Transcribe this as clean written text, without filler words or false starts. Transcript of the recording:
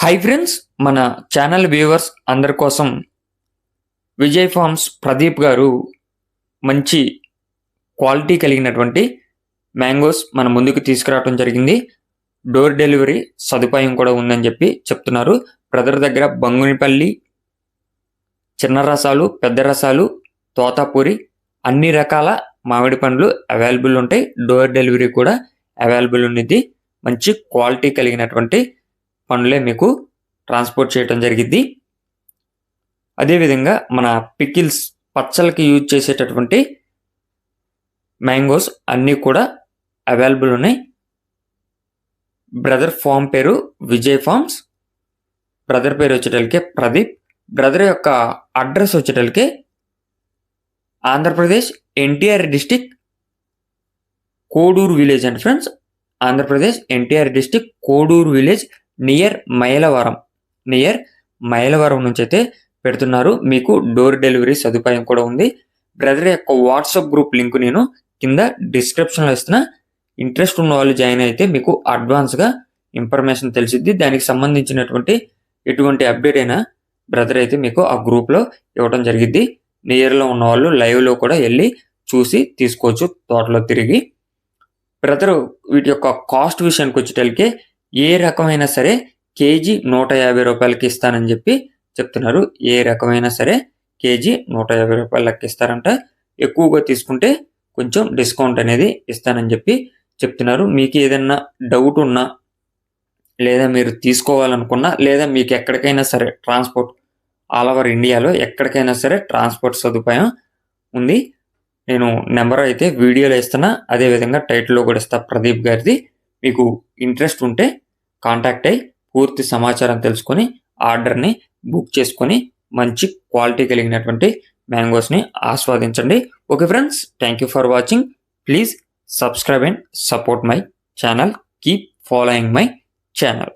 Hi friends, మన channel viewers అందరి కోసం విజయ్ ఫార్మ్స్ ప్రదీప్ గారు మంచి క్వాలిటీ కలిగినటువంటి మ్యాంగోస్ మన ముందుకు తీసుకురావడం జరిగింది. డోర్ డెలివరీ సదుపాయం కూడా ఉందని చెప్పి చెప్తున్నారు. బ్రదర్ దగ్గర బంగునిపల్లి, చిన్న రసాలు, పెద్ద రసాలు, తోతాపూరి అన్ని రకాల మామిడి పండ్లు అవైలబుల్ ఉంటాయి. డోర్ డెలివరీ కూడా అవైలబుల్ ఉన్నది. మంచి క్వాలిటీ కలిగినటువంటి పండ్లే మీకు ట్రాన్స్పోర్ట్ చేయడం జరిగింది. అదేవిధంగా మన పికిల్స్, పచ్చళ్ళకి యూజ్ చేసేటటువంటి మ్యాంగోస్ అన్నీ కూడా అవైలబుల్ ఉన్నాయి. బ్రదర్ ఫామ్ పేరు విజయ్ ఫార్మ్స్, బ్రదర్ పేరు వచ్చేటలికే ప్రదీప్. బ్రదర్ యొక్క అడ్రస్ వచ్చేటలికే ఆంధ్రప్రదేశ్ ఎన్టీఆర్ డిస్టిక్ కోడూరు విలేజ్ అండి friends. Andhra Pradesh NTR district Kodur village near Mylavaram నుంచి అయితే పెడుతున్నారు. మీకు డోర్ డెలివరీ సదుపాయం కూడా ఉంది. బ్రదర్ యొక్క వాట్సాప్ గ్రూప్ లింక్ నేను కింద డిస్క్రిప్షన్లో ఇస్తున్నా. ఇంట్రెస్ట్ ఉన్న వాళ్ళు జాయిన్ అయితే మీకు అడ్వాన్స్గా ఇన్ఫర్మేషన్ తెలిసిద్ది. దానికి సంబంధించినటువంటి ఎటువంటి అప్డేట్ అయినా బ్రదర్ అయితే మీకు ఆ గ్రూప్లో ఇవ్వడం జరిగిద్ది. నియర్లో ఉన్న వాళ్ళు లైవ్లో కూడా వెళ్ళి చూసి తీసుకోవచ్చు తోటలో తిరిగి. బ్రదర్ వీటి యొక్క కాస్ట్ విషయానికి వచ్చేటలికే ఏ రకమైనా సరే కేజీ 150 రూపాయలకి ఇస్తానని చెప్పి చెప్తున్నారు. ఏ రకమైనా సరే కేజీ 150 రూపాయలు లెక్క ఇస్తారంట. ఎక్కువగా తీసుకుంటే కొంచెం డిస్కౌంట్ అనేది ఇస్తానని చెప్పి చెప్తున్నారు. మీకు ఏదైనా డౌట్ ఉన్నా, లేదా మీరు తీసుకోవాలనుకున్నా, లేదా మీకు ఎక్కడికైనా సరే ట్రాన్స్పోర్ట్ ఆల్ ఓవర్ ఇండియాలో ఎక్కడికైనా సరే ట్రాన్స్పోర్ట్ సదుపాయం ఉంది. నేను నెంబర్ అయితే వీడియోలో ఇస్తున్నా, అదేవిధంగా టైటిల్లో కూడా ఇస్తా ప్రదీప్ గారిది. మీకు ఇంట్రెస్ట్ ఉంటే కాంటాక్ట్ అయ్యి పూర్తి సమాచారం తెలుసుకొని ఆర్డర్ని బుక్ చేసుకొని మంచి క్వాలిటీ కలిగినటువంటి మ్యాంగోస్ని ఆస్వాదించండి. Okay friends, thank you for watching. Please subscribe and support my channel. Keep following my channel.